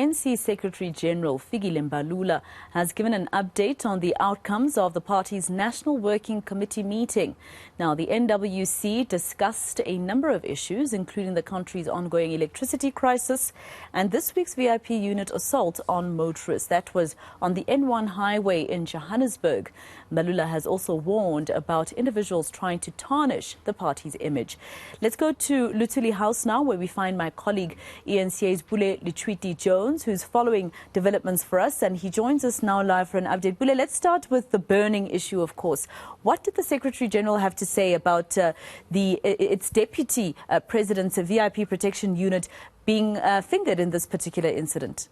ANC Secretary-General Fikile Mbalula has given an update on the outcomes of the party's National Working Committee meeting. Now, the NWC discussed a number of issues, including the country's ongoing electricity crisis and this week's VIP unit assault on motorists. That was on the N1 highway in Johannesburg. Mbalula has also warned about individuals trying to tarnish the party's image. Let's go to Lutuli House now, where we find my colleague eNCA's Pule Letshwiti-Jones, who's following developments for us, and he joins us now live for an update. Pule, let's start with the burning issue, of course. What did the Secretary-General have to say about its deputy president's VIP protection unit being fingered in this particular incident?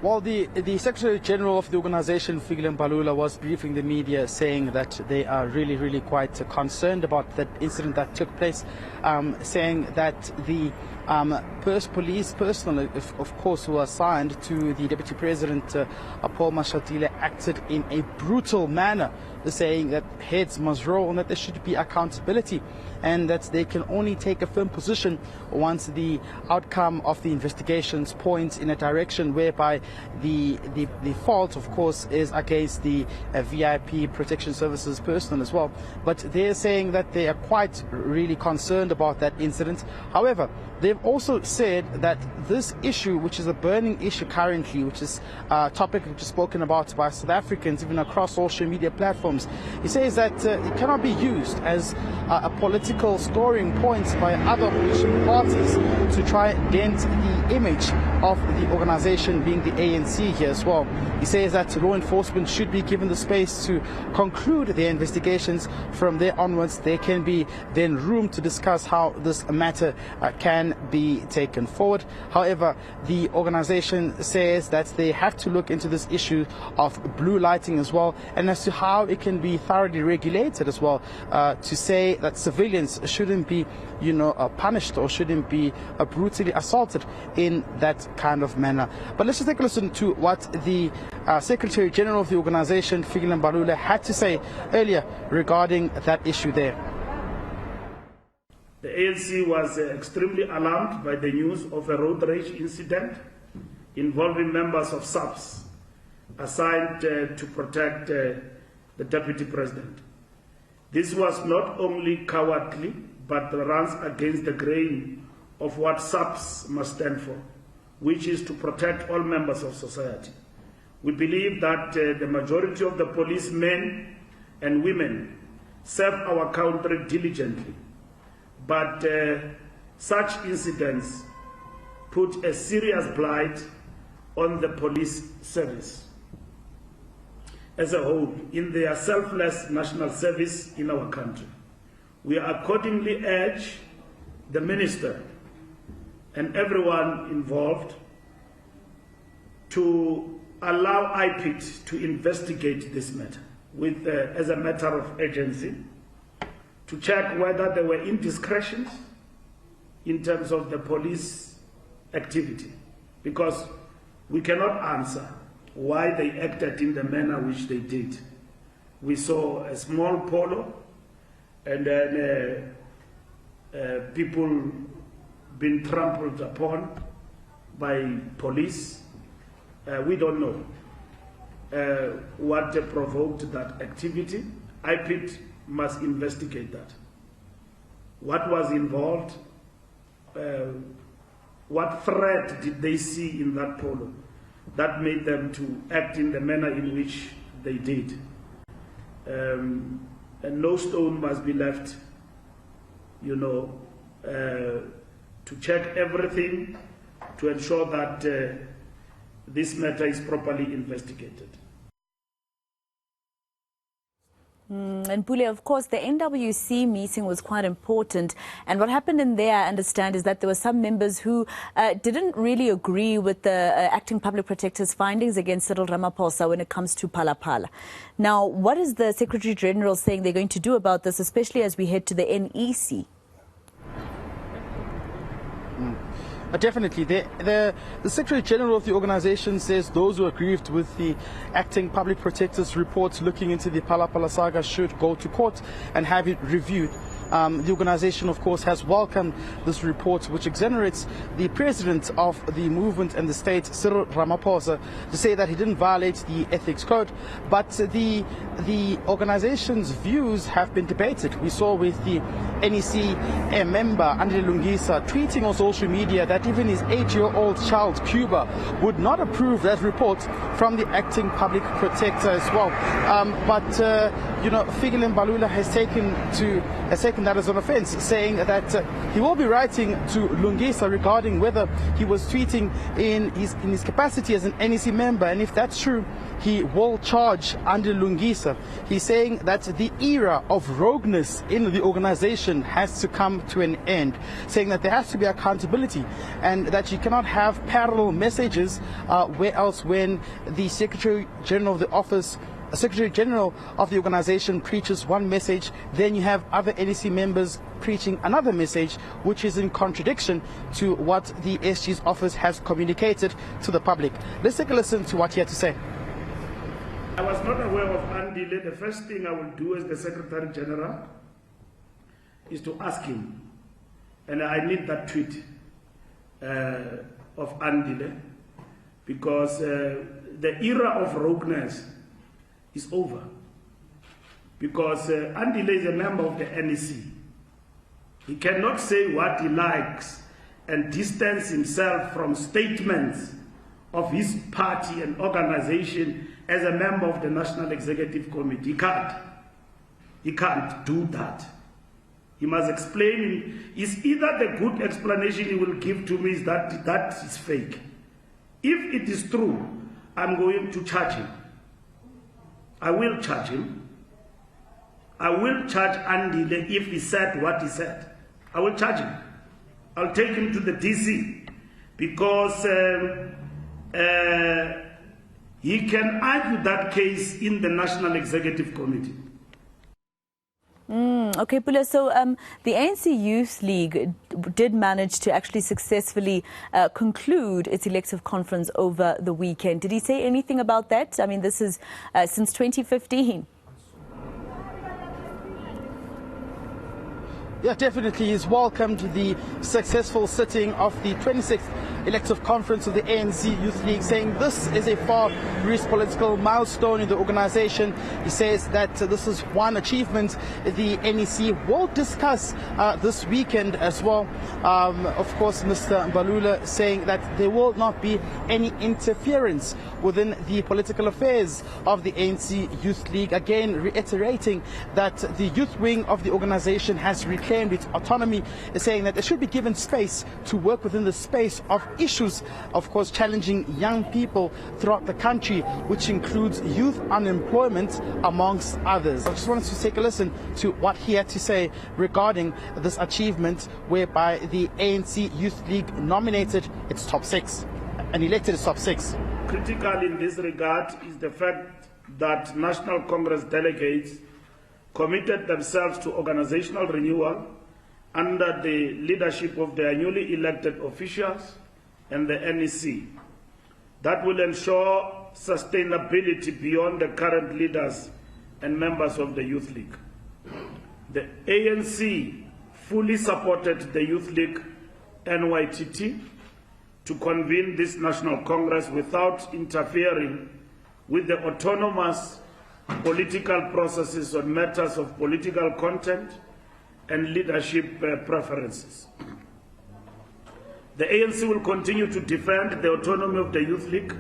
Well, the Secretary-General of the organization, Fikile Mbalula, was briefing the media saying that they are really quite concerned about that incident that took place, saying that the police personnel, of course, who are assigned to the Deputy President, Paul Mashatile, acted in a brutal manner, saying that heads must roll and that there should be accountability and that they can only take a firm position once the outcome of the investigations points in a direction whereby the fault, of course, is against the VIP protection services personnel as well. But they're saying that they are quite really concerned about that incident. However, they've also said that this issue, which is a burning issue currently, which is a topic which is spoken about by South Africans even across social media platforms, he says that it cannot be used as a political scoring point by other opposition parties to try and dent the image of the organization, being the ANC here as well. He says that law enforcement should be given the space to conclude their investigations. From there onwards, there can be then room to discuss how this matter can be taken forward. However, the organization says that they have to look into this issue of blue lighting as well, and as to how it can be thoroughly regulated as well, to say that civilians shouldn't be, punished or shouldn't be brutally assaulted in that kind of manner. But let's just take a listen to what the Secretary-General of the organization, Fikile Mbalula, had to say earlier regarding that issue there. The ANC was extremely alarmed by the news of a road rage incident involving members of SAPS assigned to protect the Deputy President. This was not only cowardly, but runs against the grain of what SAPS must stand for, which is to protect all members of society. We believe that the majority of the policemen and women serve our country diligently, but such incidents put a serious blight on the police service as a whole in their selfless national service in our country. We accordingly urge the Minister and everyone involved to allow IPIT to investigate this matter with, as a matter of urgency, to check whether there were indiscretions in terms of the police activity, because we cannot answer why they acted in the manner which they did. We saw a small polo and then people being trampled upon by police. We don't know what provoked that activity. IPIT must investigate that. What was involved? What threat did they see in that polo that made them to act in the manner in which they did? And no stone must be left, to check everything to ensure that this matter is properly investigated. And Pule, of course, the NWC meeting was quite important. And what happened in there, I understand, is that there were some members who didn't really agree with the acting public protector's findings against Cyril Ramaphosa when it comes to Palapala. Now, what is the Secretary-General saying they're going to do about this, especially as we head to the NEC? Definitely. The Secretary-General of the organization says those who are aggrieved with the acting public protector's report looking into the Palapala saga should go to court and have it reviewed. The organization, of course, has welcomed this report, which exonerates the president of the movement and the state, Cyril Ramaphosa, to say that he didn't violate the ethics code. But the organization's views have been debated. We saw with the NEC member, Andile Lungisa, tweeting on social media that even his 8-year-old child, Cuba, would not approve that report from the acting public protector as well. Fikile Mbalula has taken that as an offense, saying that he will be writing to Lungisa regarding whether he was tweeting in his capacity as an NEC member, and if that's true, he will charge under Lungisa. He's saying that the era of rogueness in the organization has to come to an end, saying that there has to be accountability and that you cannot have parallel messages where else when the Secretary General of the office, Secretary General of the organization preaches one message, then you have other NEC members preaching another message, which is in contradiction to what the SG's office has communicated to the public. Let's take a listen to what he had to say. I was not aware of Andile. The first thing I will do as the Secretary General is to ask him, and I need that tweet of Andile, because the era of rogueness is over, because Andile is a member of the NEC. He cannot say what he likes and distance himself from statements of his party and organization as a member of the National Executive Committee. He can't do that. He must explain. Is either the good explanation he will give to me is that is fake. If it is true, I'm going to charge him. I will charge him. I will charge Andile if he said what he said. I will charge him. I'll take him to the DC, because he can argue that case in the National Executive Committee. Okay, Pule, so the ANC Youth League did manage to actually successfully conclude its elective conference over the weekend. Did he say anything about that? I mean, this is since 2015. Yeah, definitely. He's welcomed the successful sitting of the 26th elective conference of the ANC Youth League, saying this is a far-reached political milestone in the organization. He says that this is one achievement the NEC will discuss this weekend as well. Of course, Mr. Mbalula saying that there will not be any interference within the political affairs of the ANC Youth League, again reiterating that the youth wing of the organization has reclaimed its autonomy, saying that they should be given space to work within the space of issues, of course, challenging young people throughout the country, which includes youth unemployment, amongst others. I just wanted to take a listen to what he had to say regarding this achievement, whereby the ANC Youth League nominated its top 6 and elected its top 6. Critical in this regard is the fact that National Congress delegates committed themselves to organizational renewal under the leadership of their newly elected officials and the NEC. That will ensure sustainability beyond the current leaders and members of the Youth League. The ANC fully supported the Youth League NYTT to convene this National Congress without interfering with the autonomous political processes on matters of political content and leadership preferences. The ANC will continue to defend the autonomy of the Youth League,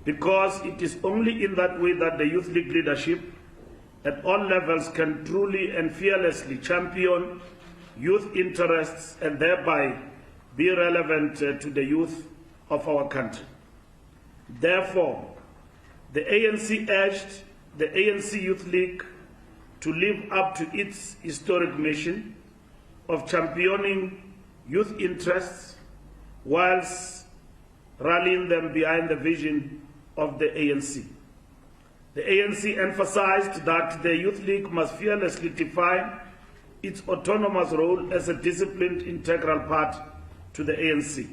because it is only in that way that the Youth League leadership at all levels can truly and fearlessly champion youth interests and thereby be relevant to the youth of our country. Therefore, the ANC urged the ANC Youth League to live up to its historic mission of championing youth interests whilst rallying them behind the vision of the ANC. The ANC emphasized that the Youth League must fearlessly define its autonomous role as a disciplined, integral part to the ANC.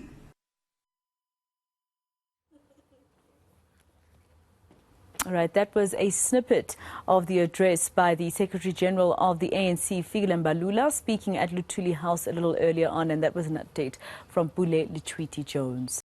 All right, that was a snippet of the address by the Secretary General of the ANC, Fikile Mbalula, speaking at Luthuli House a little earlier on, and that was an update from Pule Letshwiti-Jones.